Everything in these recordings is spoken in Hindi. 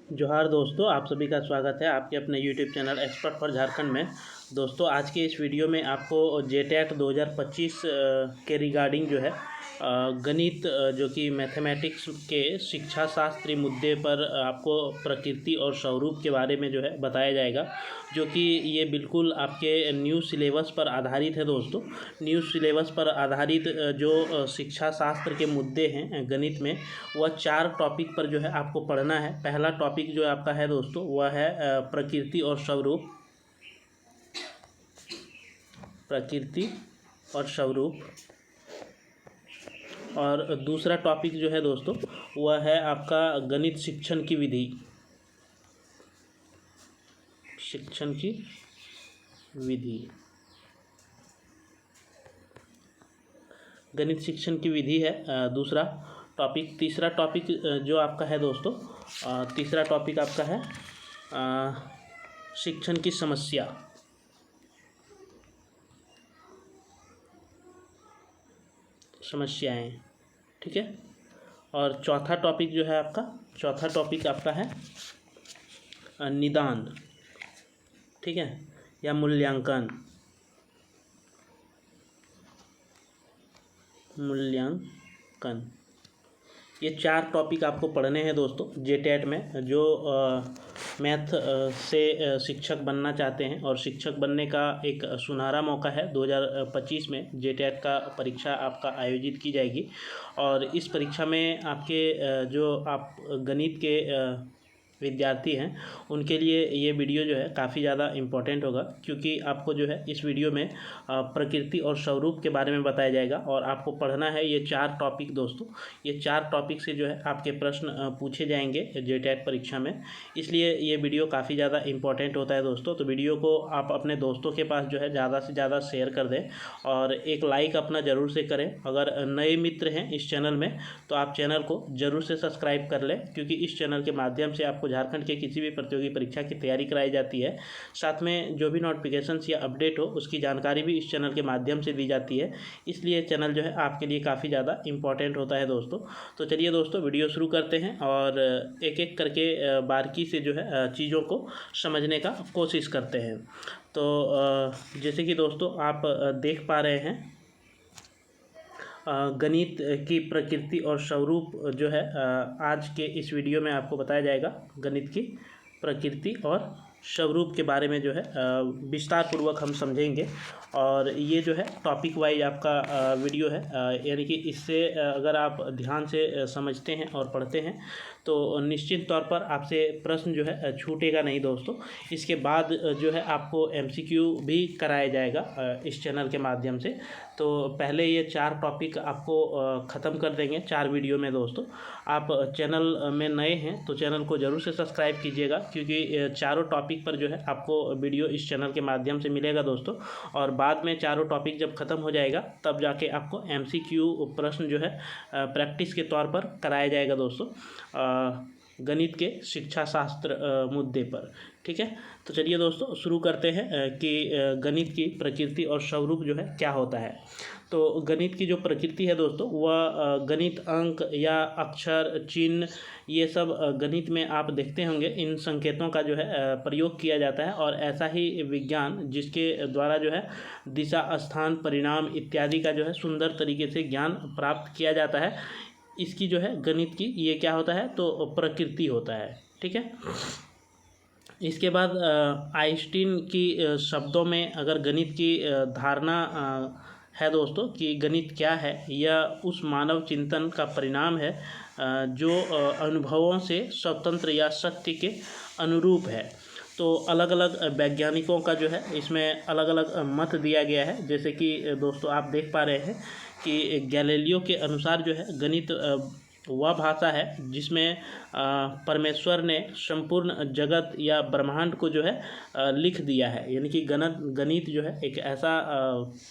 जोहार दोस्तों, आप सभी का स्वागत है आपके अपने YouTube channel expert for Jharkhand में। दोस्तों, आज के इस वीडियो में आपको जेटेट 2025 के रिगार्डिंग जो है गणित जो कि मैथमेटिक्स के शिक्षा शास्त्री मुद्दे पर आपको प्रकृति और स्वरूप के बारे में जो है बताया जाएगा, जो कि ये बिल्कुल आपके न्यू सिलेबस पर आधारित है। दोस्तों, न्यू सिलेबस पर आधारित जो शिक्षा शास्त्र के मुद्दे हैं गणित में, वह 4 टॉपिक पर जो है आपको पढ़ना है। पहला टॉपिक जो आपका है दोस्तों वह है प्रकृति और स्वरूप। प्रकृति और स्वरूप। और दूसरा टॉपिक जो है दोस्तों वह है आपका गणित शिक्षण की विधि। शिक्षण की विधि, गणित शिक्षण की विधि है दूसरा टॉपिक। तीसरा टॉपिक जो आपका है दोस्तों, तीसरा टॉपिक आपका है शिक्षण की समस्या। समस्याएं, ठीक है। और चौथा टॉपिक जो है आपका, चौथा टॉपिक आपका है निदान, ठीक है, या मूल्यांकन। मूल्यांकन, ये 4 टॉपिक आपको पढ़ने हैं दोस्तों जेटेट में। जो मैथ से शिक्षक बनना चाहते हैं और शिक्षक बनने का एक सुनहरा मौका है, 2025 में जेटेट का परीक्षा आपका आयोजित की जाएगी। और इस परीक्षा में आपके जो आप गणित के विद्यार्थी हैं उनके लिए ये वीडियो जो है काफ़ी ज़्यादा इम्पोर्टेंट होगा, क्योंकि आपको जो है इस वीडियो में प्रकृति और स्वरूप के बारे में बताया जाएगा और आपको पढ़ना है ये 4 टॉपिक दोस्तों। ये 4 टॉपिक से जो है आपके प्रश्न पूछे जाएंगे जेटेट परीक्षा में, इसलिए ये वीडियो काफ़ी ज़्यादा इम्पोर्टेंट होता है दोस्तों। तो वीडियो को आप अपने दोस्तों के पास जो है ज़्यादा से ज़्यादा शेयर कर दें और एक लाइक अपना ज़रूर से करें। अगर नए मित्र हैं इस चैनल में तो आप चैनल को ज़रूर से सब्सक्राइब कर लें, क्योंकि इस चैनल के माध्यम से आपको झारखंड के किसी भी प्रतियोगी परीक्षा की तैयारी कराई जाती है। साथ में जो भी नोटिफिकेशंस या अपडेट हो उसकी जानकारी भी इस चैनल के माध्यम से दी जाती है, इसलिए चैनल जो है आपके लिए काफ़ी ज़्यादा इम्पोर्टेंट होता है दोस्तों। तो चलिए दोस्तों वीडियो शुरू करते हैं और एक एक करके बारीकी से जो है चीज़ों को समझने का कोशिश करते हैं। तो जैसे कि दोस्तों आप देख पा रहे हैं, गणित की प्रकृति और स्वरूप जो है आज के इस वीडियो में आपको बताया जाएगा। गणित की प्रकृति और स्वरूप के बारे में जो है विस्तार पूर्वक हम समझेंगे। और ये जो है टॉपिक वाइज आपका वीडियो है, यानी कि इससे अगर आप ध्यान से समझते हैं और पढ़ते हैं तो निश्चित तौर पर आपसे प्रश्न जो है छूटेगा नहीं दोस्तों। इसके बाद जो है आपको MCQ भी कराया जाएगा इस चैनल के माध्यम से। तो पहले ये 4 टॉपिक आपको ख़त्म कर देंगे 4 वीडियो में दोस्तों। आप चैनल में नए हैं तो चैनल को ज़रूर से सब्सक्राइब कीजिएगा, क्योंकि चारों टॉपिक पर जो है आपको वीडियो इस चैनल के माध्यम से मिलेगा दोस्तों। और बाद में चारों टॉपिक जब ख़त्म हो जाएगा तब जाके आपको MCQ प्रश्न जो है प्रैक्टिस के तौर पर कराया जाएगा दोस्तों, गणित के शिक्षा शास्त्र मुद्दे पर, ठीक है। तो चलिए दोस्तों शुरू करते हैं कि गणित की प्रकृति और स्वरूप जो है क्या होता है। तो गणित की जो प्रकृति है दोस्तों वह गणित अंक या अक्षर चिन्ह ये सब गणित में आप देखते होंगे, इन संकेतों का जो है प्रयोग किया जाता है। और ऐसा ही विज्ञान जिसके द्वारा जो है दिशा स्थान परिणाम इत्यादि का जो है सुंदर तरीके से ज्ञान प्राप्त किया जाता है, इसकी जो है गणित की ये क्या होता है तो प्रकृति होता है, ठीक है। इसके बाद आइंस्टीन की शब्दों में अगर गणित की धारणा है दोस्तों कि गणित क्या है, यह उस मानव चिंतन का परिणाम है जो अनुभवों से स्वतंत्र या सत्य के अनुरूप है। तो अलग अलग वैज्ञानिकों का जो है इसमें अलग अलग मत दिया गया है। जैसे कि दोस्तों आप देख पा रहे हैं कि गैलीलियो के अनुसार जो है गणित वह भाषा है जिसमें परमेश्वर ने संपूर्ण जगत या ब्रह्मांड को जो है लिख दिया है। यानी कि गणित जो है एक ऐसा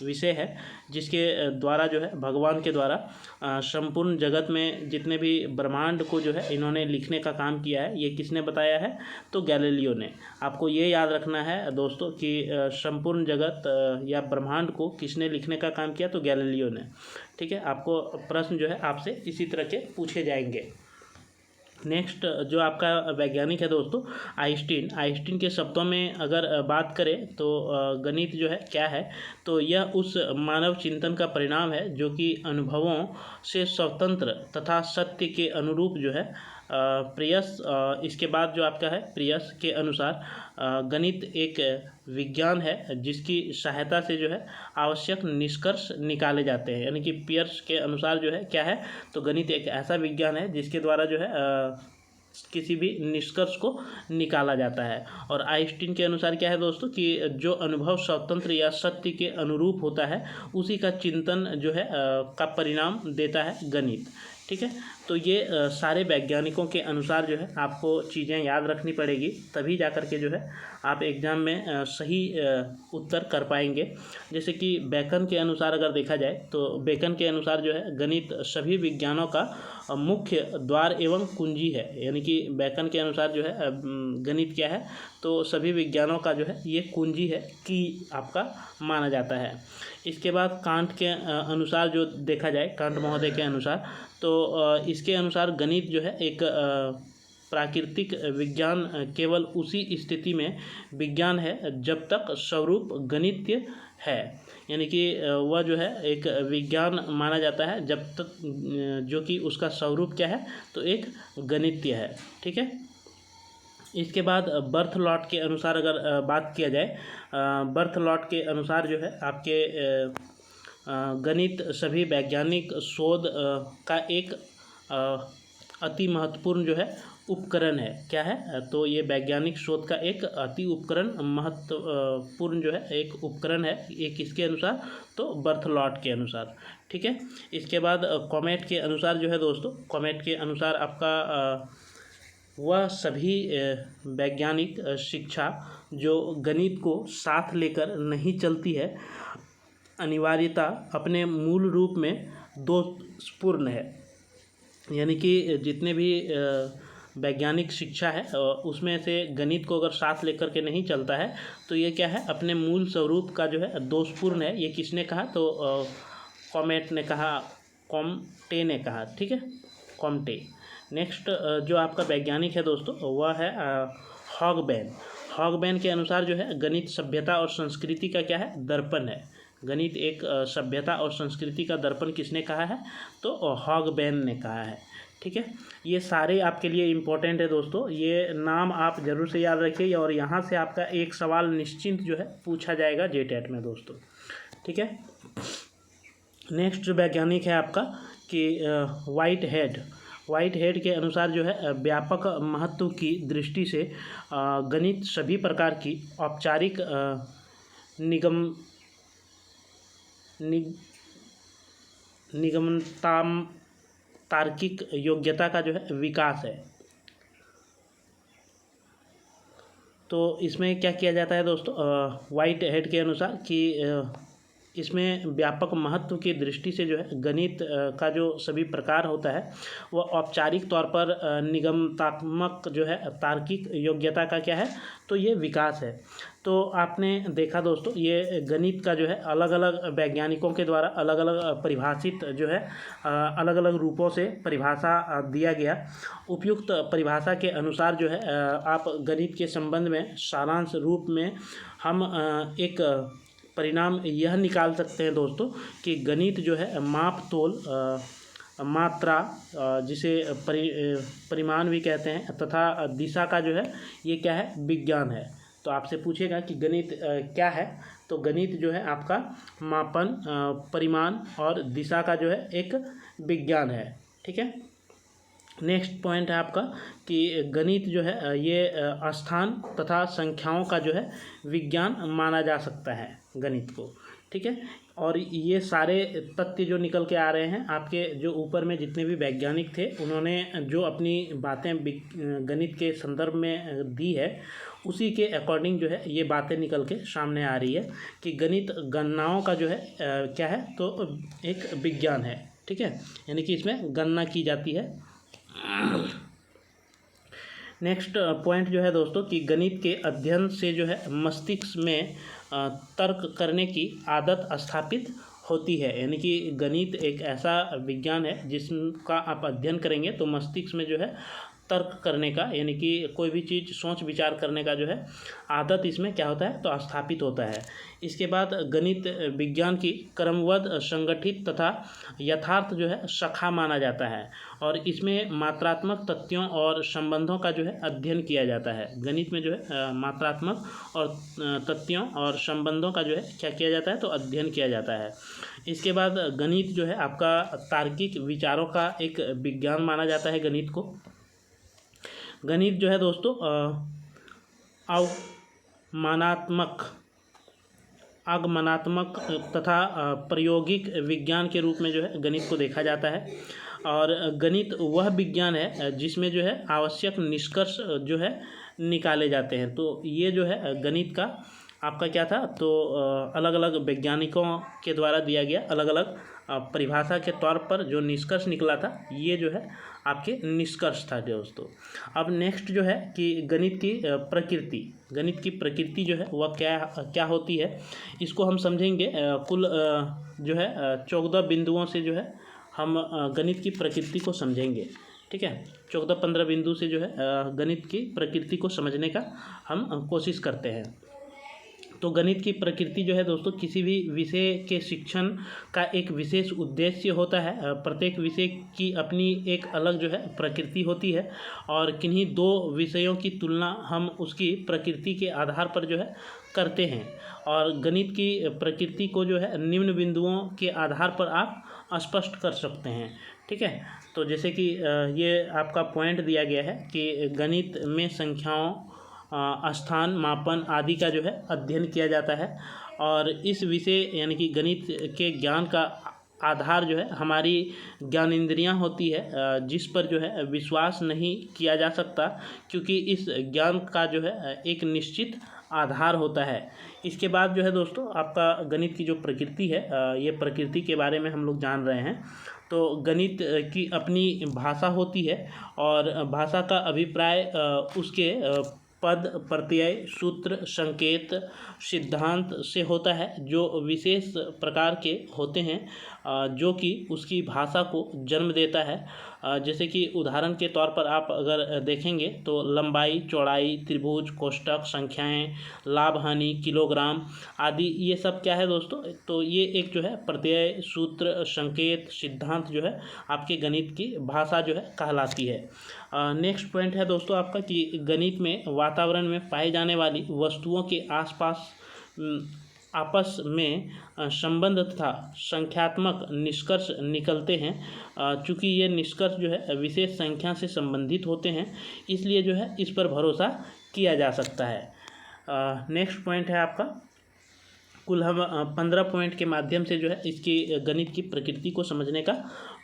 विषय है जिसके द्वारा जो है भगवान के द्वारा संपूर्ण जगत में जितने भी ब्रह्मांड को जो है इन्होंने लिखने का काम किया है। ये किसने बताया है तो गैलीलियो ने। आपको ये याद रखना है दोस्तों कि संपूर्ण जगत या ब्रह्मांड को किसने लिखने का काम किया तो गैलीलियो ने, ठीक है। आपको प्रश्न जो है आपसे इसी तरह के पूछे जाएंगे। नेक्स्ट जो आपका वैज्ञानिक है दोस्तों आइंस्टीन के शब्दों में अगर बात करें तो गणित जो है क्या है, तो यह उस मानव चिंतन का परिणाम है जो कि अनुभवों से स्वतंत्र तथा सत्य के अनुरूप जो है प्रियस। इसके बाद जो आपका है प्रियस के अनुसार गणित एक विज्ञान है जिसकी सहायता से जो है आवश्यक निष्कर्ष निकाले जाते हैं। यानी कि पियर्स के अनुसार जो है क्या है, तो गणित एक ऐसा विज्ञान है जिसके द्वारा जो है किसी भी निष्कर्ष को निकाला जाता है। और आइंस्टीन के अनुसार क्या है दोस्तों कि जो अनुभव स्वतंत्र या सत्य के अनुरूप होता है उसी का चिंतन जो है का परिणाम देता है गणित। ठीक है, तो ये सारे वैज्ञानिकों के अनुसार जो है आपको चीज़ें याद रखनी पड़ेगी, तभी जाकर के जो है आप एग्ज़ाम में सही उत्तर कर पाएंगे। जैसे कि बेकन के अनुसार अगर देखा जाए तो बेकन के अनुसार जो है गणित सभी विज्ञानों का मुख्य द्वार एवं कुंजी है। यानी कि बेकन के अनुसार जो है गणित क्या है, तो सभी विज्ञानों का जो है ये कुंजी है कि आपका माना जाता है। इसके बाद कांट के अनुसार जो देखा जाए, कांट महोदय के अनुसार, तो इसके अनुसार गणित जो है एक प्राकृतिक विज्ञान केवल उसी स्थिति में विज्ञान है जब तक स्वरूप गणितीय है। यानी कि वह जो है एक विज्ञान माना जाता है जब तक जो कि उसका स्वरूप क्या है, तो एक गणितीय है। ठीक है, इसके बाद बर्थलॉट के अनुसार अगर बात किया जाए, बर्थलॉट के अनुसार जो है आपके गणित सभी वैज्ञानिक शोध का एक अति महत्वपूर्ण जो है उपकरण है। क्या है, तो ये वैज्ञानिक शोध का एक अति उपकरण महत्वपूर्ण जो है एक उपकरण है। ये किसके अनुसार, तो बर्थलॉट के अनुसार। ठीक है, इसके बाद कॉमेट के अनुसार जो है दोस्तों, कॉमेट के अनुसार आपका वह सभी वैज्ञानिक शिक्षा जो गणित को साथ लेकर नहीं चलती है अनिवार्यता अपने मूल रूप में दोषपूर्ण है। यानी कि जितने भी वैज्ञानिक शिक्षा है उसमें से गणित को अगर साथ लेकर के नहीं चलता है तो ये क्या है, अपने मूल स्वरूप का जो है दोषपूर्ण है। ये किसने कहा, तो कॉमेट ने कहा, कॉम्टे ने कहा। ठीक है, कॉम्टे। नेक्स्ट जो आपका वैज्ञानिक है दोस्तों वह है हॉगबैन। हॉगबैन के अनुसार जो है गणित सभ्यता और संस्कृति का क्या है, दर्पण है। गणित एक सभ्यता और संस्कृति का दर्पण किसने कहा है, तो हॉगबैन ने कहा है। ठीक है, ये सारे आपके लिए इम्पोर्टेंट है दोस्तों, ये नाम आप जरूर से याद रखिए और यहाँ से आपका एक सवाल निश्चिंत जो है पूछा जाएगा जेटेट में दोस्तों। ठीक है, नेक्स्ट जो वैज्ञानिक है आपका कि व्हाइट हेड के अनुसार जो है व्यापक महत्व की दृष्टि से गणित सभी प्रकार की औपचारिक निगमनताम तार्किक योग्यता का जो है विकास है। तो इसमें क्या किया जाता है दोस्तों, व्हाइट हेड के अनुसार कि इसमें व्यापक महत्व की दृष्टि से जो है गणित का जो सभी प्रकार होता है वह औपचारिक तौर पर निगमनात्मक जो है तार्किक योग्यता का क्या है, तो ये विकास है। तो आपने देखा दोस्तों ये गणित का जो है अलग अलग वैज्ञानिकों के द्वारा अलग अलग परिभाषित जो है अलग अलग रूपों से परिभाषा दिया गया। उपयुक्त परिभाषा के अनुसार जो है आप गणित के संबंध में सारांश रूप में हम एक परिणाम यह निकाल सकते हैं दोस्तों कि गणित जो है माप तोल मात्रा जिसे परिमाण भी कहते हैं तथा दिशा का जो है ये क्या है, विज्ञान है। तो आपसे पूछेगा कि गणित क्या है, तो गणित जो है आपका मापन परिमाण और दिशा का जो है एक विज्ञान है। ठीक है, नेक्स्ट पॉइंट है आपका कि गणित जो है ये स्थान तथा संख्याओं का जो है विज्ञान माना जा सकता है गणित को। ठीक है, और ये सारे तथ्य जो निकल के आ रहे हैं आपके जो ऊपर में जितने भी वैज्ञानिक थे उन्होंने जो अपनी बातें गणित के संदर्भ में दी है उसी के अकॉर्डिंग जो है ये बातें निकल के सामने आ रही है कि गणित गणनाओं का जो है क्या है, तो एक विज्ञान है। ठीक है, यानी कि इसमें गणना की जाती है। नेक्स्ट पॉइंट जो है दोस्तों कि गणित के अध्ययन से जो है मस्तिष्क में तर्क करने की आदत स्थापित होती है। यानी कि गणित एक ऐसा विज्ञान है जिसका आप अध्ययन करेंगे तो मस्तिष्क में जो है तर्क करने का, यानी कि कोई भी चीज़ सोच विचार करने का जो है आदत इसमें क्या होता है, तो स्थापित होता है। इसके बाद गणित विज्ञान की क्रमबद्ध, संगठित तथा यथार्थ जो है शाखा माना जाता है, और इसमें मात्रात्मक तथ्यों और संबंधों का जो है अध्ययन किया जाता है। गणित में जो है मात्रात्मक और तथ्यों और संबंधों का जो है क्या किया जाता है, तो अध्ययन किया जाता है। इसके बाद गणित जो है आपका तार्किक विचारों का एक विज्ञान माना जाता है गणित को। गणित जो है दोस्तों आगमनात्मक तथा प्रायोगिक विज्ञान के रूप में जो है गणित को देखा जाता है, और गणित वह विज्ञान है जिसमें जो है आवश्यक निष्कर्ष जो है निकाले जाते हैं। तो ये जो है गणित का आपका क्या था, तो अलग अलग वैज्ञानिकों के द्वारा दिया गया अलग अलग परिभाषा के तौर पर जो निष्कर्ष निकला था, ये जो है आपके निष्कर्ष था दोस्तों। अब नेक्स्ट जो है कि गणित की प्रकृति जो है वह क्या होती है, इसको हम समझेंगे। कुल जो है 14 बिंदुओं से जो है हम गणित की प्रकृति को समझेंगे। ठीक है, 14-15 बिंदु से जो है गणित की प्रकृति को समझने का हम कोशिश करते हैं। तो गणित की प्रकृति जो है दोस्तों किसी भी विषय के शिक्षण का एक विशेष उद्देश्य होता है। प्रत्येक विषय की अपनी एक अलग जो है प्रकृति होती है, और किन्हीं दो विषयों की तुलना हम उसकी प्रकृति के आधार पर जो है करते हैं, और गणित की प्रकृति को जो है निम्न बिंदुओं के आधार पर आप स्पष्ट कर सकते हैं। ठीक है, तो जैसे कि ये आपका पॉइंट दिया गया है कि गणित में संख्याओं, स्थान, मापन आदि का जो है अध्ययन किया जाता है, और इस विषय यानी कि गणित के ज्ञान का आधार जो है हमारी ज्ञानेंद्रियां होती है, जिस पर जो है विश्वास नहीं किया जा सकता, क्योंकि इस ज्ञान का जो है एक निश्चित आधार होता है। इसके बाद जो है दोस्तों आपका गणित की जो प्रकृति है, ये प्रकृति के बारे में हम लोग जान रहे हैं। तो गणित की अपनी भाषा होती है, और भाषा का अभिप्राय उसके पद, प्रत्यय, सूत्र, संकेत, सिद्धांत से होता है, जो विशेष प्रकार के होते हैं, जो कि उसकी भाषा को जन्म देता है। जैसे कि उदाहरण के तौर पर आप अगर देखेंगे तो लंबाई, चौड़ाई, त्रिभुज, कोष्ठक, संख्याएं, लाभ हानि, किलोग्राम आदि, ये सब क्या है दोस्तों, तो ये एक जो है प्रत्यय, सूत्र, संकेत, सिद्धांत जो है आपके गणित की भाषा जो है कहलाती है। नेक्स्ट पॉइंट है दोस्तों आपका कि गणित में वातावरण में पाई जाने वाली वस्तुओं के आसपास आपस में संबंध तथा संख्यात्मक निष्कर्ष निकलते हैं। चूँकि ये निष्कर्ष जो है विशेष संख्या से संबंधित होते हैं, इसलिए जो है इस पर भरोसा किया जा सकता है। नेक्स्ट पॉइंट है आपका, कुल हम 15 पॉइंट के माध्यम से जो है इसकी गणित की प्रकृति को समझने का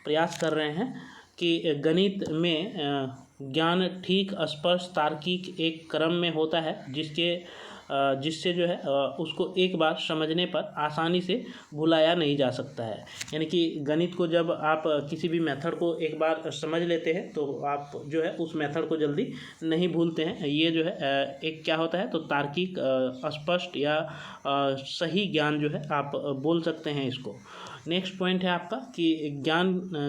प्रयास कर रहे हैं कि गणित में ज्ञान ठीक, स्पष्ट, तार्किक एक क्रम में होता है, जिससे जो है उसको एक बार समझने पर आसानी से भुलाया नहीं जा सकता है। यानी कि गणित को जब आप किसी भी मेथड को एक बार समझ लेते हैं तो आप जो है उस मेथड को जल्दी नहीं भूलते हैं। ये जो है एक क्या होता है, तो तार्किक, स्पष्ट या सही ज्ञान जो है आप बोल सकते हैं इसको। नेक्स्ट पॉइंट है आपका कि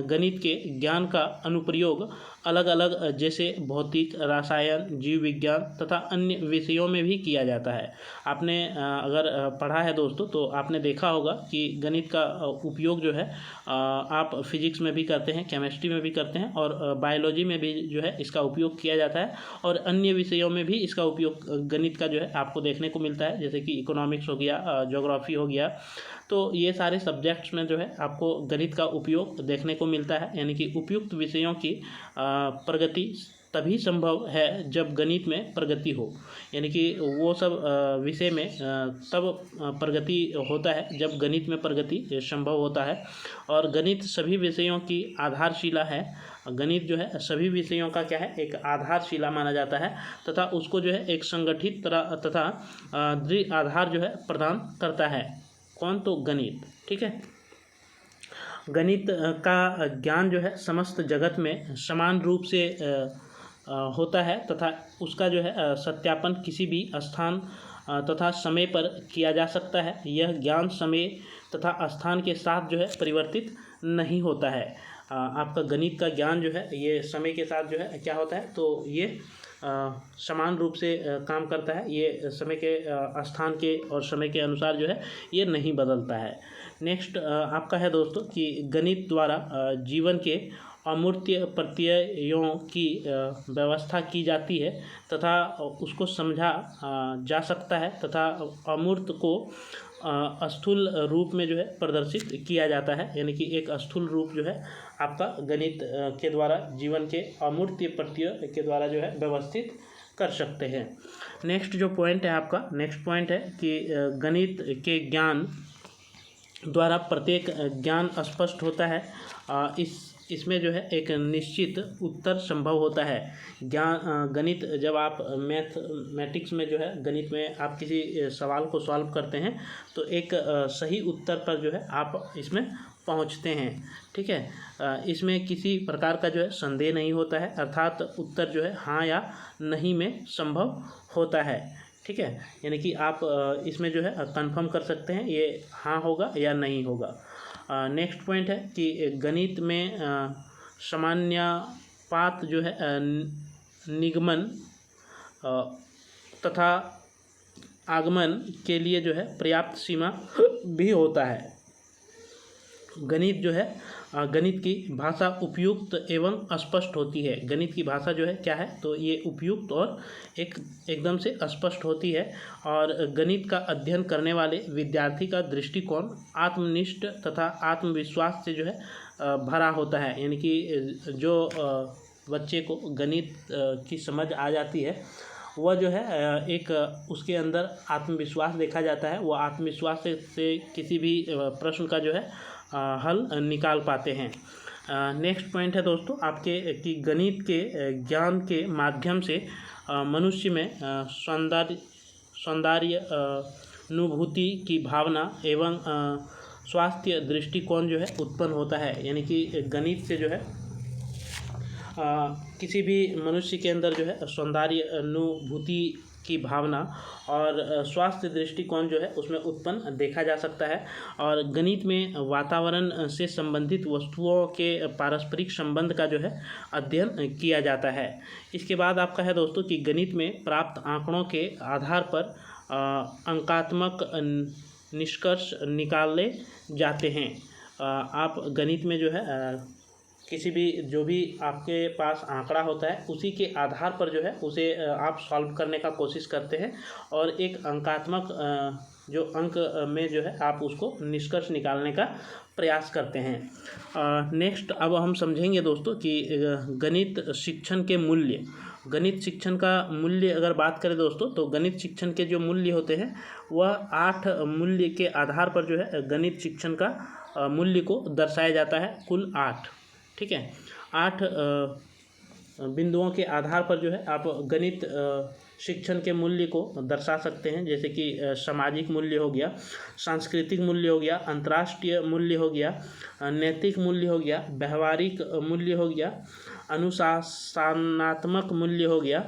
गणित के ज्ञान का अनुप्रयोग अलग अलग जैसे भौतिक, रसायन, जीव विज्ञान तथा अन्य विषयों में भी किया जाता है। आपने अगर पढ़ा है दोस्तों तो आपने देखा होगा कि गणित का उपयोग जो है आप फिजिक्स में भी करते हैं, केमिस्ट्री में भी करते हैं, और बायोलॉजी में भी जो है इसका उपयोग किया जाता है, और अन्य विषयों में भी इसका उपयोग गणित का जो है आपको देखने को मिलता है, जैसे कि इकोनॉमिक्स हो गया, ज्योग्राफी हो गया। तो ये सारे सब्जेक्ट्स में जो है आपको गणित का उपयोग देखने को मिलता है। यानी कि उपयुक्त विषयों की प्रगति तभी संभव है जब गणित में प्रगति हो, यानी कि वो सब विषय में तब प्रगति होता है जब गणित में प्रगति संभव होता है। और गणित सभी विषयों की आधारशिला है। गणित जो है सभी विषयों का क्या है, एक आधारशिला माना जाता है, तथा उसको जो है एक संगठित तरह तथा दृढ़ आधार जो है प्रदान करता है। कौन, तो गणित। ठीक है, गणित का ज्ञान जो है समस्त जगत में समान रूप से होता है, तथा उसका जो है सत्यापन किसी भी स्थान तथा समय पर किया जा सकता है। यह ज्ञान समय तथा स्थान के साथ जो है परिवर्तित नहीं होता है। आपका गणित का ज्ञान जो है ये समय के साथ जो है क्या होता है, तो ये समान रूप से काम करता है। ये समय के स्थान के और समय के अनुसार जो है ये नहीं बदलता है। नेक्स्ट आपका है दोस्तों कि गणित द्वारा जीवन के अमूर्त प्रत्ययों की व्यवस्था की जाती है तथा उसको समझा जा सकता है तथा अमूर्त को स्थूल रूप में जो है प्रदर्शित किया जाता है। यानी कि एक स्थूल रूप जो है आपका गणित के द्वारा जीवन के अमूर्त प्रत्यय के द्वारा जो है व्यवस्थित कर सकते हैं। नेक्स्ट जो पॉइंट है आपका, नेक्स्ट पॉइंट है कि गणित के ज्ञान द्वारा प्रत्येक ज्ञान स्पष्ट होता है। इसमें जो है एक निश्चित उत्तर संभव होता है। गणित जब आप मैथमेटिक्स में जो है गणित में आप किसी सवाल को सॉल्व करते हैं तो एक सही उत्तर पर जो है आप इसमें पहुंचते हैं। ठीक है, इसमें किसी प्रकार का जो है संदेह नहीं होता है, अर्थात उत्तर जो है हाँ या नहीं में संभव होता है। ठीक है, यानी कि आप इसमें जो है कंफर्म कर सकते हैं ये हाँ होगा या नहीं होगा। नेक्स्ट पॉइंट है कि गणित में सामान्यपात जो है निगमन तथा आगमन के लिए जो है पर्याप्त सीमा भी होता है। गणित जो है गणित की भाषा उपयुक्त एवं स्पष्ट होती है। गणित की भाषा जो है क्या है, तो ये उपयुक्त और एकदम से स्पष्ट होती है। और गणित का अध्ययन करने वाले विद्यार्थी का दृष्टिकोण आत्मनिष्ठ तथा आत्मविश्वास से जो है भरा होता है। यानी कि जो बच्चे को गणित की समझ आ जाती है वह जो है एक उसके अंदर आत्मविश्वास देखा जाता है। वह आत्मविश्वास से किसी भी प्रश्न का जो है हल निकाल पाते हैं। नेक्स्ट पॉइंट है दोस्तों आपके कि गणित के ज्ञान के माध्यम से मनुष्य में सौंदर्य अनुभूति की भावना एवं स्वास्थ्य दृष्टिकोण जो है उत्पन्न होता है। यानी कि गणित से जो है किसी भी मनुष्य के अंदर जो है सौंदर्य अनुभूति की भावना और स्वास्थ्य दृष्टिकोण जो है उसमें उत्पन्न देखा जा सकता है। और गणित में वातावरण से संबंधित वस्तुओं के पारस्परिक संबंध का जो है अध्ययन किया जाता है। इसके बाद आपका है दोस्तों कि गणित में प्राप्त आंकड़ों के आधार पर अंकात्मक निष्कर्ष निकाले जाते हैं। आप गणित में जो है किसी भी जो भी आपके पास आंकड़ा होता है उसी के आधार पर जो है उसे आप सॉल्व करने का कोशिश करते हैं और एक अंकात्मक जो अंक में जो है आप उसको निष्कर्ष निकालने का प्रयास करते हैं। नेक्स्ट अब हम समझेंगे दोस्तों कि गणित शिक्षण के मूल्य। गणित शिक्षण का मूल्य अगर बात करें दोस्तों तो गणित शिक्षण के जो मूल्य होते हैं वह 8 मूल्य के आधार पर जो है गणित शिक्षण का मूल्य को दर्शाया जाता है। कुल 8, ठीक है, 8 बिंदुओं के आधार पर जो है आप गणित शिक्षण के मूल्य को दर्शा सकते हैं। जैसे कि सामाजिक मूल्य हो गया, सांस्कृतिक मूल्य हो गया, अंतर्राष्ट्रीय मूल्य हो गया, नैतिक मूल्य हो गया, व्यवहारिक मूल्य हो गया, अनुशासनात्मक मूल्य हो गया,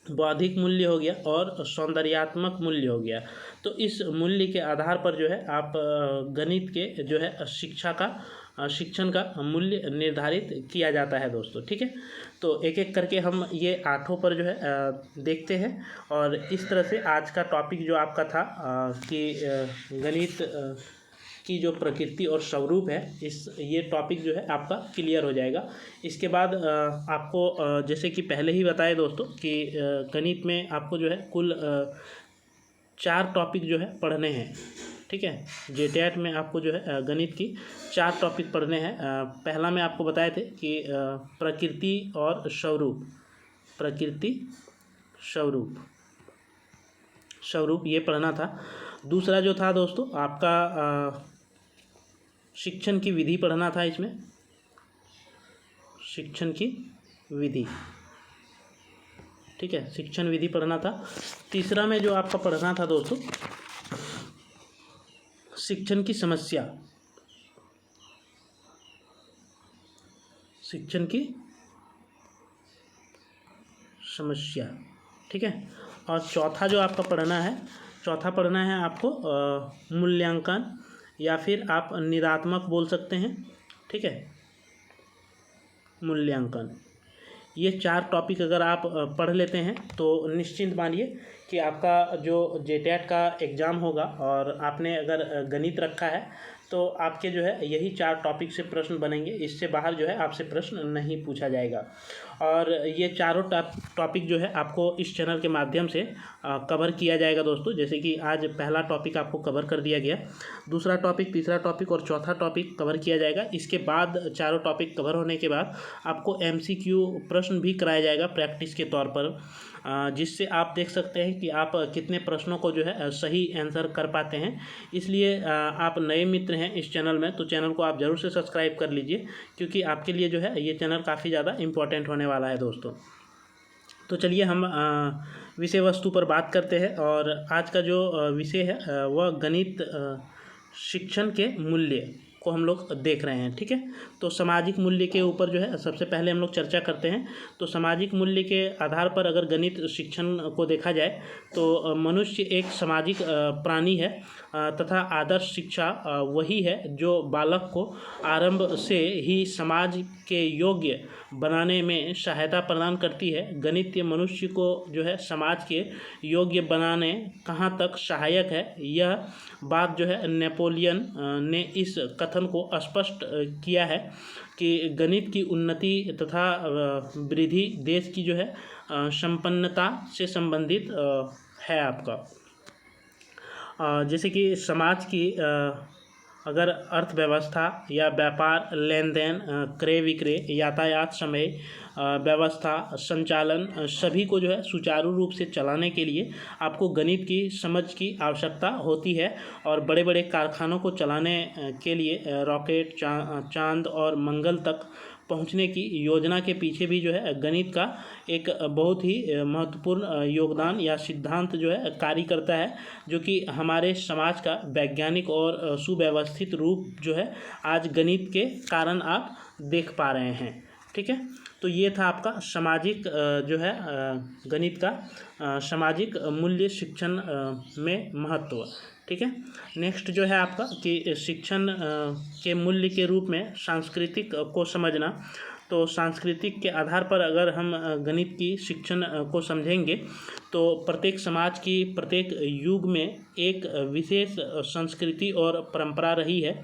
बौद्धिक मूल्य हो गया और सौंदर्यात्मक मूल्य हो गया। तो इस मूल्य के आधार पर जो है आप गणित के जो है शिक्षण का मूल्य निर्धारित किया जाता है दोस्तों। ठीक है, तो एक एक करके हम ये 8 पर जो है देखते हैं। और इस तरह से आज का टॉपिक जो आपका था कि गणित की जो प्रकृति और स्वरूप है, ये टॉपिक जो है आपका क्लियर हो जाएगा। इसके बाद आपको जैसे कि पहले ही बताए दोस्तों कि गणित में आपको जो है कुल 4 टॉपिक जो है पढ़ने हैं। ठीक है, जेटेट में आपको जो है गणित की 4 टॉपिक पढ़ने हैं। पहला मैं आपको बताए थे कि प्रकृति और स्वरूप, प्रकृति स्वरूप ये पढ़ना था। दूसरा जो था दोस्तों आपका शिक्षण की विधि पढ़ना था। इसमें शिक्षण की विधि, ठीक है, शिक्षण विधि पढ़ना था। तीसरा में जो आपका पढ़ना था दोस्तों शिक्षण की समस्या, शिक्षण की समस्या, ठीक है। और चौथा जो आपका पढ़ना है, चौथा पढ़ना है आपको मूल्यांकन या फिर आप निदात्मक बोल सकते हैं। ठीक है, मूल्यांकन। ये 4 टॉपिक अगर आप पढ़ लेते हैं तो निश्चिंत मानिए कि आपका जो जेटेट का एग्ज़ाम होगा और आपने अगर गणित रखा है तो आपके जो है यही 4 टॉपिक से प्रश्न बनेंगे। इससे बाहर जो है आपसे प्रश्न नहीं पूछा जाएगा। और ये चारों टॉपिक जो है आपको इस चैनल के माध्यम से कवर किया जाएगा दोस्तों। जैसे कि आज पहला टॉपिक आपको कवर कर दिया गया, दूसरा टॉपिक, तीसरा टॉपिक और चौथा टॉपिक कवर किया जाएगा। इसके बाद चारों टॉपिक कवर होने के बाद आपको MCQ प्रश्न भी कराया जाएगा प्रैक्टिस के तौर पर, जिससे आप देख सकते हैं कि आप कितने प्रश्नों को जो है सही आंसर कर पाते हैं। इसलिए आप नए मित्र हैं इस चैनल में तो चैनल को आप ज़रूर से सब्सक्राइब कर लीजिए, क्योंकि आपके लिए जो है ये चैनल काफ़ी ज़्यादा इम्पोर्टेंट होने वाला है दोस्तों। तो चलिए हम विषय वस्तु पर बात करते हैं। और आज का जो विषय है वह गणित शिक्षण के मूल्य को हम लोग देख रहे हैं। ठीक है, तो सामाजिक मूल्य के ऊपर जो है सबसे पहले हम लोग चर्चा करते हैं। तो सामाजिक मूल्य के आधार पर अगर गणित शिक्षण को देखा जाए तो मनुष्य एक सामाजिक प्राणी है तथा आदर्श शिक्षा वही है जो बालक को आरंभ से ही समाज के योग्य बनाने में सहायता प्रदान करती है। गणित मनुष्य को जो है समाज के योग्य बनाने कहाँ तक सहायक है, यह बात जो है नेपोलियन ने इस कथन को स्पष्ट किया है कि गणित की उन्नति तथा वृद्धि देश की जो है संपन्नता से संबंधित है आपका। जैसे कि समाज की अगर अर्थव्यवस्था या व्यापार, लेन देन, क्रय विक्रय, यातायात, समय व्यवस्था, संचालन सभी को जो है सुचारू रूप से चलाने के लिए आपको गणित की समझ की आवश्यकता होती है। और बड़े बड़े कारखानों को चलाने के लिए रॉकेट, चांद और मंगल तक पहुंचने की योजना के पीछे भी जो है गणित का एक बहुत ही महत्वपूर्ण योगदान या सिद्धांत जो है कार्य करता है, जो कि हमारे समाज का वैज्ञानिक और सुव्यवस्थित रूप जो है आज गणित के कारण आप देख पा रहे हैं। ठीक है, तो ये था आपका सामाजिक जो है गणित का सामाजिक मूल्य शिक्षण में महत्व। ठीक है, नेक्स्ट जो है आपका कि शिक्षण के मूल्य के रूप में सांस्कृतिक को समझना। तो सांस्कृतिक के आधार पर अगर हम गणित की शिक्षण को समझेंगे तो प्रत्येक समाज की प्रत्येक युग में एक विशेष संस्कृति और परंपरा रही है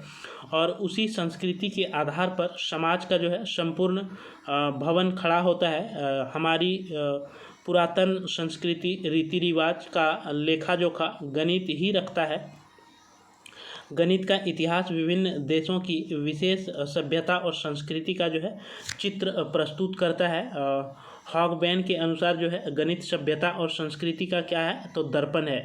और उसी संस्कृति के आधार पर समाज का जो है संपूर्ण भवन खड़ा होता है। हमारी पुरातन संस्कृति रीति रिवाज का लेखा जोखा गणित ही रखता है। गणित का इतिहास विभिन्न देशों की विशेष सभ्यता और संस्कृति का जो है चित्र प्रस्तुत करता है। हॉगबैन के अनुसार जो है गणित सभ्यता और संस्कृति का क्या है तो दर्पण है।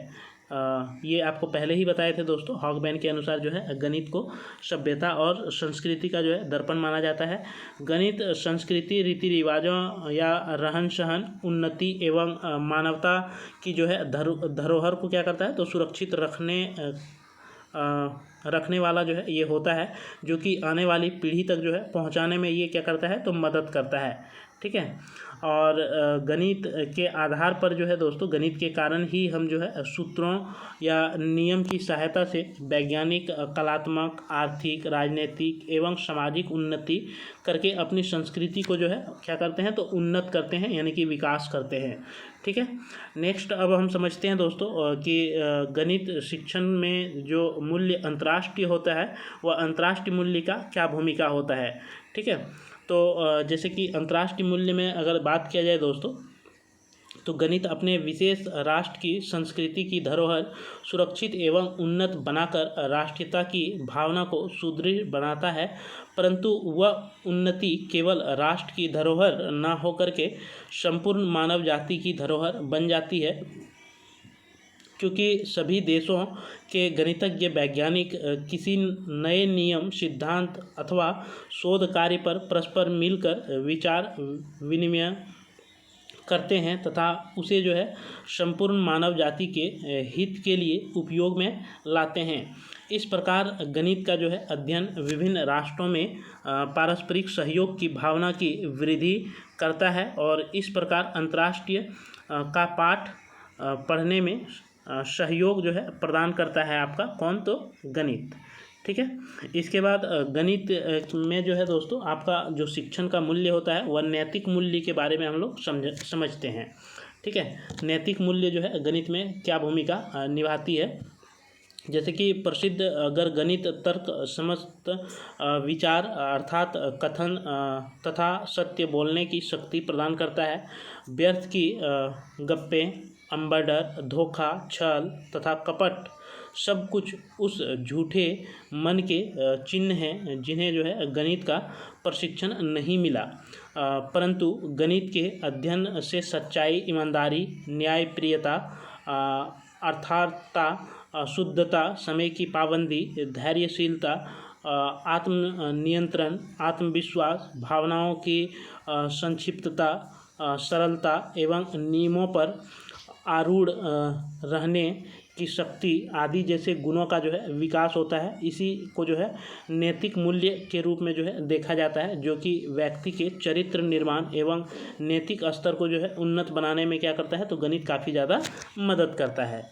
ये आपको पहले ही बताए थे दोस्तों। हॉगबैन के अनुसार जो है गणित को सभ्यता और संस्कृति का जो है दर्पण माना जाता है। गणित संस्कृति, रीति रिवाजों या रहन सहन, उन्नति एवं मानवता की जो है धरोहर को क्या करता है तो सुरक्षित रखने वाला जो है ये होता है, जो कि आने वाली पीढ़ी तक जो है पहुंचाने में ये क्या करता है तो मदद करता है। ठीक है, और गणित के आधार पर जो है दोस्तों, गणित के कारण ही हम जो है सूत्रों या नियम की सहायता से वैज्ञानिक, कलात्मक, आर्थिक, राजनीतिक एवं सामाजिक उन्नति करके अपनी संस्कृति को जो है क्या करते हैं तो उन्नत करते हैं, यानी कि विकास करते हैं। ठीक है, नेक्स्ट अब हम समझते हैं दोस्तों कि गणित शिक्षण में जो मूल्य अंतर्राष्ट्रीय होता है वह अंतर्राष्ट्रीय मूल्य का क्या भूमिका होता है। ठीक है, तो जैसे कि अंतर्राष्ट्रीय मूल्य में अगर बात किया जाए दोस्तों तो गणित अपने विशेष राष्ट्र की संस्कृति की धरोहर सुरक्षित एवं उन्नत बनाकर राष्ट्रीयता की भावना को सुदृढ़ बनाता है, परंतु वह उन्नति केवल राष्ट्र की धरोहर न होकर के संपूर्ण मानव जाति की धरोहर बन जाती है, क्योंकि सभी देशों के गणितज्ञ वैज्ञानिक किसी नए नियम, सिद्धांत अथवा शोध कार्य पर परस्पर मिलकर विचार विनिमय करते हैं तथा उसे जो है संपूर्ण मानव जाति के हित के लिए उपयोग में लाते हैं। इस प्रकार गणित का जो है अध्ययन विभिन्न राष्ट्रों में पारस्परिक सहयोग की भावना की वृद्धि करता है और इस प्रकार अंतर्राष्ट्रीय का पाठ पढ़ने में सहयोग जो है प्रदान करता है आपका कौन तो गणित। ठीक है। इसके बाद गणित में जो है दोस्तों आपका जो शिक्षण का मूल्य होता है वह नैतिक मूल्य के बारे में हम लोग समझते हैं। ठीक है, नैतिक मूल्य जो है गणित में क्या भूमिका निभाती है। जैसे कि प्रसिद्ध अगर गणित तर्क समस्त विचार अर्थात कथन तथा सत्य बोलने की शक्ति प्रदान करता है। व्यर्थ की गप्पे, अम्बडर, धोखा, छल तथा कपट सब कुछ उस झूठे मन के चिन्ह हैं जिन्हें जो है गणित का प्रशिक्षण नहीं मिला। परंतु गणित के अध्ययन से सच्चाई, ईमानदारी, न्यायप्रियता, अर्थार्थता, शुद्धता, समय की पाबंदी, धैर्यशीलता, आत्म नियंत्रण, आत्मविश्वास, भावनाओं की संक्षिप्तता, सरलता एवं नियमों पर आरूढ़ रहने की शक्ति आदि जैसे गुणों का जो है विकास होता है। इसी को जो है नैतिक मूल्य के रूप में जो है देखा जाता है, जो कि व्यक्ति के चरित्र निर्माण एवं नैतिक स्तर को जो है उन्नत बनाने में क्या करता है, तो गणित काफ़ी ज़्यादा मदद करता है।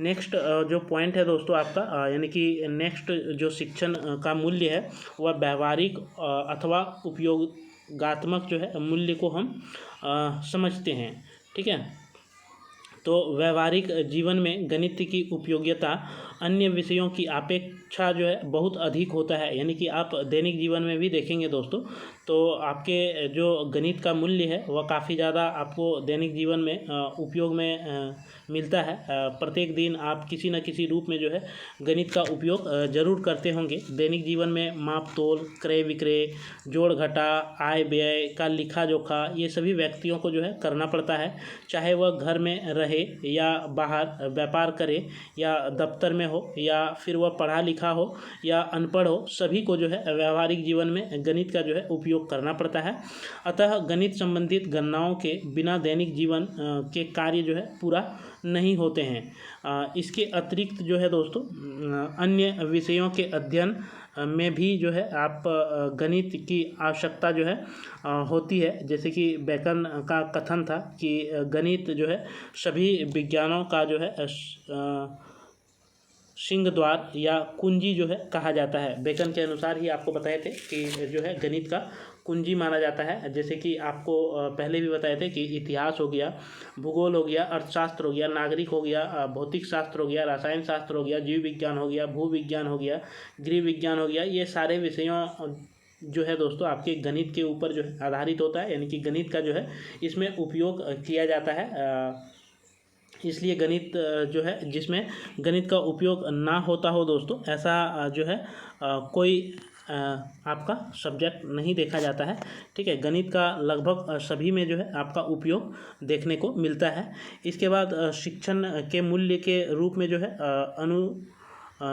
नेक्स्ट जो पॉइंट है दोस्तों आपका यानी कि नेक्स्ट जो शिक्षण का मूल्य है वह व्यवहारिक अथवा उपयोगात्मक जो है मूल्य को हम समझते हैं। ठीक है, तो व्यवहारिक जीवन में गणित की उपयोगिता अन्य विषयों की अपेक्षा जो है बहुत अधिक होता है। यानी कि आप दैनिक जीवन में भी देखेंगे दोस्तों, तो आपके जो गणित का मूल्य है वह काफ़ी ज़्यादा आपको दैनिक जीवन में उपयोग में मिलता है। प्रत्येक दिन आप किसी न किसी रूप में जो है गणित का उपयोग जरूर करते होंगे। दैनिक जीवन में माप तोल, क्रय विक्रय, जोड़ घटा, आय व्यय का लिखा जोखा, ये सभी व्यक्तियों को जो है करना पड़ता है। चाहे वह घर में रहे या बाहर व्यापार करे या दफ्तर में हो या फिर वह पढ़ा लिखा हो या अनपढ़ हो, सभी को जो है व्यावहारिक जीवन में गणित का जो है उपयोग करना पड़ता है। अतः गणित संबंधित गणनाओं के बिना दैनिक जीवन के कार्य जो है पूरा नहीं होते हैं। इसके अतिरिक्त जो है दोस्तों अन्य विषयों के अध्ययन में भी जो है आप गणित की आवश्यकता जो है होती है। जैसे कि बेकन का कथन था कि गणित जो है सभी विज्ञानों का जो है सिंह द्वार या कुंजी जो है कहा जाता है। बेकन के अनुसार ही आपको बताए थे कि जो है गणित का कुंजी माना जाता है। जैसे कि आपको पहले भी बताए थे कि इतिहास हो गया, भूगोल हो गया, अर्थशास्त्र हो गया, नागरिक हो गया, भौतिक शास्त्र हो गया, रसायन शास्त्र हो गया, जीव विज्ञान हो गया, भू विज्ञान हो गया, गृह विज्ञान हो गया। ये सारे विषयों जो है दोस्तों आपके गणित के ऊपर जो है आधारित होता है। यानी कि गणित का जो है इसमें उपयोग किया जाता है। इसलिए गणित जो है जिसमें गणित का उपयोग ना होता हो दोस्तों, ऐसा जो है कोई आपका सब्जेक्ट नहीं देखा जाता है। ठीक है, गणित का लगभग सभी में जो है आपका उपयोग देखने को मिलता है। इसके बाद शिक्षण के मूल्य के रूप में जो है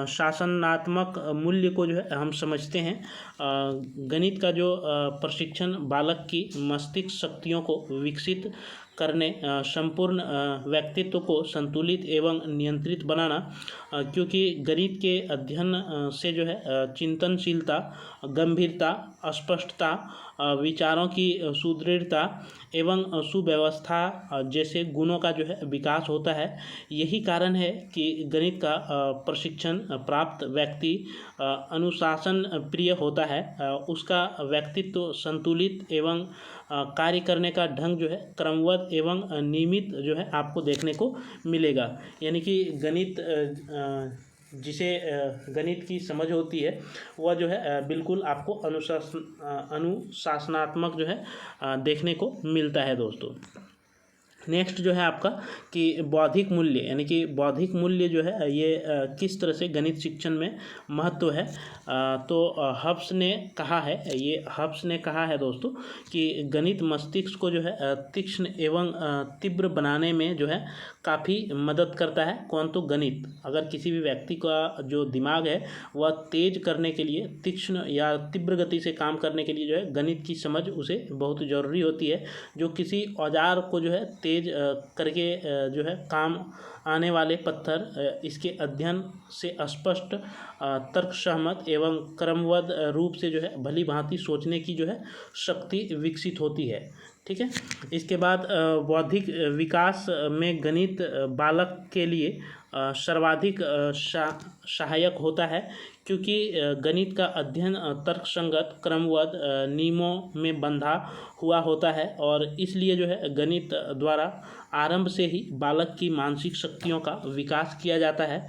शासनात्मक मूल्य को जो है हम समझते हैं। गणित का जो प्रशिक्षण बालक की मस्तिष्क शक्तियों को विकसित करने, संपूर्ण व्यक्तित्व को संतुलित एवं नियंत्रित बनाना, क्योंकि गणित के अध्ययन से जो है चिंतनशीलता, गंभीरता, स्पष्टता, विचारों की सुदृढ़ता एवं सुव्यवस्था जैसे गुणों का जो है विकास होता है। यही कारण है कि गणित का प्रशिक्षण प्राप्त व्यक्ति अनुशासन प्रिय होता है। उसका व्यक्तित्व संतुलित एवं कार्य करने का ढंग जो है क्रमबद्ध एवं नियमित जो है आपको देखने को मिलेगा। यानी कि गणित जिसे गणित की समझ होती है वह जो है बिल्कुल आपको अनुशासनात्मक जो है देखने को मिलता है दोस्तों। नेक्स्ट जो है आपका कि बौद्धिक मूल्य, यानी कि बौद्धिक मूल्य जो है ये किस तरह से गणित शिक्षण में महत्व है। तो हब्स ने कहा है, ये हब्स ने कहा है दोस्तों कि गणित मस्तिष्क को जो है तीक्ष्ण एवं तीव्र बनाने में जो है काफ़ी मदद करता है। कौन? तो गणित। अगर किसी भी व्यक्ति का जो दिमाग है वह तेज करने के लिए, तीक्ष्ण या तीव्र गति से काम करने के लिए जो है गणित की समझ उसे बहुत ज़रूरी होती है। जो किसी औजार को जो है तेज करके जो है काम आने वाले पत्थर, इसके अध्ययन से स्पष्ट, तर्क सहमत एवं क्रमबद्ध रूप से जो है भली भांति सोचने की जो है शक्ति विकसित होती है। ठीक है, इसके बाद बौद्धिक विकास में गणित बालक के लिए सर्वाधिक सहायक होता है, क्योंकि गणित का अध्ययन तर्कसंगत क्रमबद्ध नियमों में बंधा हुआ होता है और इसलिए जो है गणित द्वारा आरंभ से ही बालक की मानसिक शक्तियों का विकास किया जाता है।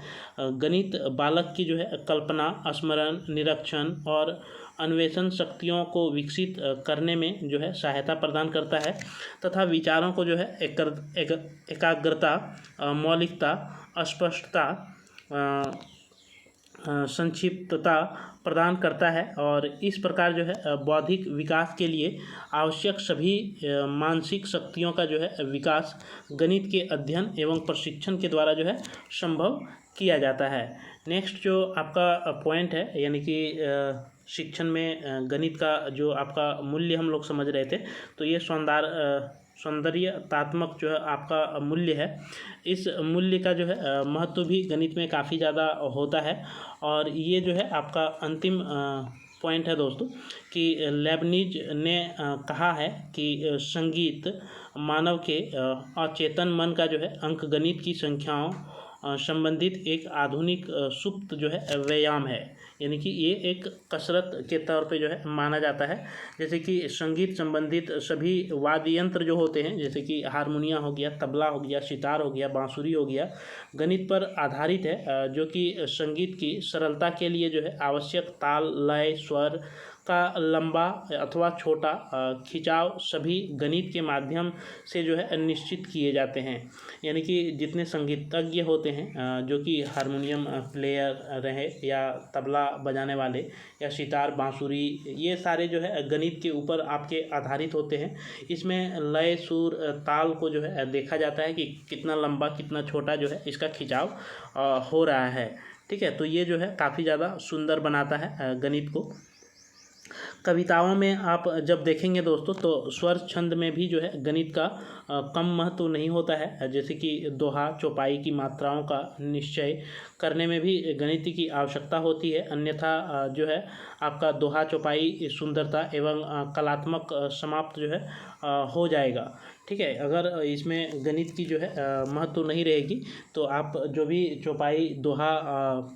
गणित बालक की जो है कल्पना, स्मरण, निरीक्षण और अन्वेषण शक्तियों को विकसित करने में जो है सहायता प्रदान करता है तथा विचारों को जो है एकाग्रता, मौलिकता, स्पष्टता, संक्षिप्तता प्रदान करता है और इस प्रकार जो है बौद्धिक विकास के लिए आवश्यक सभी मानसिक शक्तियों का जो है विकास गणित के अध्ययन एवं प्रशिक्षण के द्वारा जो है संभव किया जाता है। नेक्स्ट जो आपका पॉइंट है यानी कि शिक्षण में गणित का जो आपका मूल्य हम लोग समझ रहे थे, तो ये सौंदर्यतात्मक जो है आपका मूल्य है। इस मूल्य का जो है महत्व भी गणित में काफ़ी ज़्यादा होता है और ये जो है आपका अंतिम पॉइंट है दोस्तों कि लेबनिज ने कहा है कि संगीत मानव के अचेतन मन का जो है अंकगणित की संख्याओं संबंधित एक आधुनिक सुप्त जो है व्यायाम है, यानी कि ये एक कसरत के तौर पे जो है माना जाता है। जैसे कि संगीत संबंधित सभी वाद्य यंत्र जो होते हैं, जैसे कि हारमोनिया हो गया, तबला हो गया, सितार हो गया, बांसुरी हो गया, गणित पर आधारित है, जो कि संगीत की सरलता के लिए जो है आवश्यक ताल, लय, स्वर का लंबा अथवा छोटा खिंचाव सभी गणित के माध्यम से जो है निश्चित किए जाते हैं। यानी कि जितने संगीतज्ञ होते हैं जो कि हारमोनियम प्लेयर रहे या तबला बजाने वाले या सितार, बांसुरी, ये सारे जो है गणित के ऊपर आपके आधारित होते हैं। इसमें लय, सुर, ताल को जो है देखा जाता है कि कितना लंबा कितना छोटा जो है इसका खिंचाव हो रहा है। ठीक है, तो ये जो है काफ़ी ज़्यादा सुंदर बनाता है गणित को। कविताओं में आप जब देखेंगे दोस्तों तो स्वर छंद में भी जो है गणित का कम महत्व नहीं होता है। जैसे कि दोहा, चौपाई की मात्राओं का निश्चय करने में भी गणित की आवश्यकता होती है, अन्यथा जो है आपका दोहा, चौपाई सुंदरता एवं कलात्मक समाप्त जो है हो जाएगा। ठीक है, अगर इसमें गणित की जो है महत्व नहीं रहेगी तो आप जो भी चौपाई, दोहा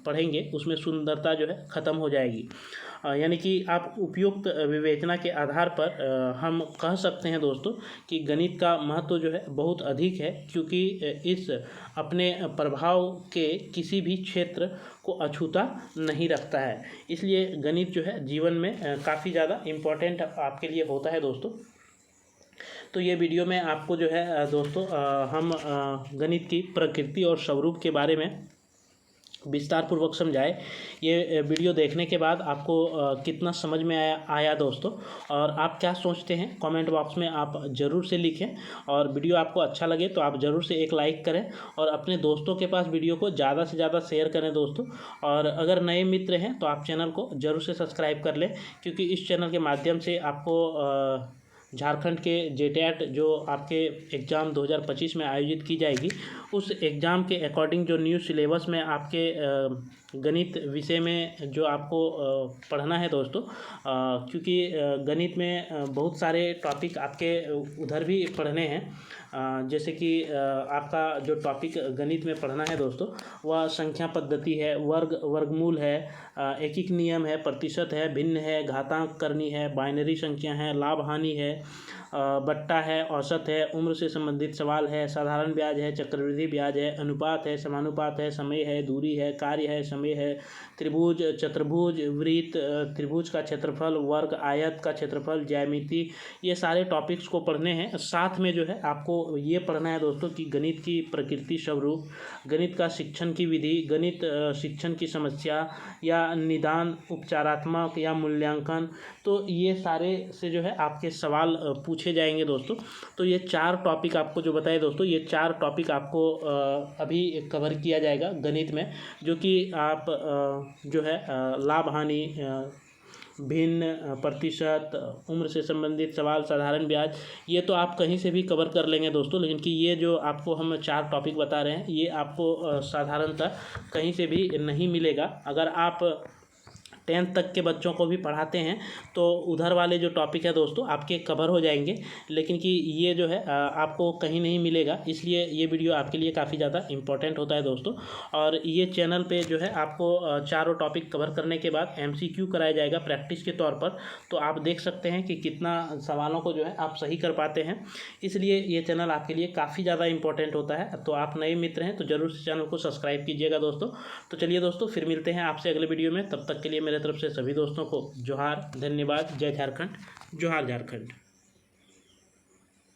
पढ़ेंगे उसमें सुंदरता जो है ख़त्म हो जाएगी। यानी कि आप उपयुक्त विवेचना के आधार पर हम कह सकते हैं दोस्तों कि गणित का महत्व जो है बहुत अधिक है, क्योंकि इस अपने प्रभाव के किसी भी क्षेत्र को अछूता नहीं रखता है। इसलिए गणित जो है जीवन में काफ़ी ज़्यादा इम्पोर्टेंट आपके लिए होता है दोस्तों। तो ये वीडियो में आपको जो है दोस्तों हम गणित की प्रकृति और स्वरूप के बारे में विस्तार पूर्वक समझाए। ये वीडियो देखने के बाद आपको कितना समझ में आया दोस्तों, और आप क्या सोचते हैं कमेंट बॉक्स में आप ज़रूर से लिखें। और वीडियो आपको अच्छा लगे तो आप ज़रूर से एक लाइक करें और अपने दोस्तों के पास वीडियो को ज़्यादा से ज़्यादा शेयर करें दोस्तों। और अगर नए मित्र हैं तो आप चैनल को ज़रूर से सब्सक्राइब कर लें, क्योंकि इस चैनल के माध्यम से आपको झारखंड के जेटेट जो आपके एग्ज़ाम 2025 में आयोजित की जाएगी, उस एग्ज़ाम के अकॉर्डिंग जो न्यू सिलेबस में आपके गणित विषय में जो आपको पढ़ना है दोस्तों, क्योंकि गणित में बहुत सारे टॉपिक आपके उधर भी पढ़ने हैं। जैसे कि आपका जो टॉपिक गणित में पढ़ना है दोस्तों वह संख्या पद्धति है, वर्गमूल है, एकीक नियम है, प्रतिशत है, भिन्न है, घातांक करनी है, बाइनरी संख्या है, लाभ हानि है, बट्टा है, औसत है, उम्र से संबंधित सवाल है, साधारण ब्याज है, चक्रवृद्धि ब्याज है, अनुपात है, समानुपात है, समय है, दूरी है, कार्य है, समय है, त्रिभुज, चतुर्भुज, वृत्त, त्रिभुज का क्षेत्रफल, वर्ग, आयत का क्षेत्रफल, ज्यामिति, ये सारे टॉपिक्स को पढ़ने हैं। साथ में जो है आपको ये पढ़ना है दोस्तों कि गणित की प्रकृति, स्वरूप, गणित का शिक्षण की विधि, गणित शिक्षण की समस्या या निदान, उपचारात्मक या मूल्यांकन, तो ये सारे से जो है आपके सवाल पूछे जाएंगे दोस्तों। तो ये 4 टॉपिक आपको जो बताए दोस्तों, ये 4 टॉपिक आपको अभी कवर किया जाएगा गणित में, जो कि आप जो है लाभ हानि, भिन्न, प्रतिशत, उम्र से संबंधित सवाल, साधारण ब्याज, ये तो आप कहीं से भी कवर कर लेंगे दोस्तों। लेकिन कि ये जो आपको हम 4 टॉपिक बता रहे हैं ये आपको साधारणतः कहीं से भी नहीं मिलेगा। अगर आप 10th तक के बच्चों को भी पढ़ाते हैं, तो उधर वाले जो टॉपिक है दोस्तों आपके कवर हो जाएंगे, लेकिन कि ये जो है आपको कहीं नहीं मिलेगा, इसलिए ये वीडियो आपके लिए काफ़ी ज़्यादा इंपॉर्टेंट होता है दोस्तों। और ये चैनल पे जो है आपको चारों टॉपिक कवर करने के बाद MCQ कराया जाएगा प्रैक्टिस के तौर पर, तो आप देख सकते हैं कि कितना सवालों को जो है आप सही कर पाते हैं, इसलिए ये चैनल आपके लिए काफ़ी ज़्यादा इंपॉर्टेंट होता है। तो आप नए मित्र हैं तो ज़रूर से चैनल को सब्सक्राइब कीजिएगा दोस्तों। तो चलिए दोस्तों, फिर मिलते हैं आपसे अगले वीडियो में, तब तक के लिए मेरे तरफ से सभी दोस्तों को जोहार, धन्यवाद, जय झारखंड, जोहार झारखंड।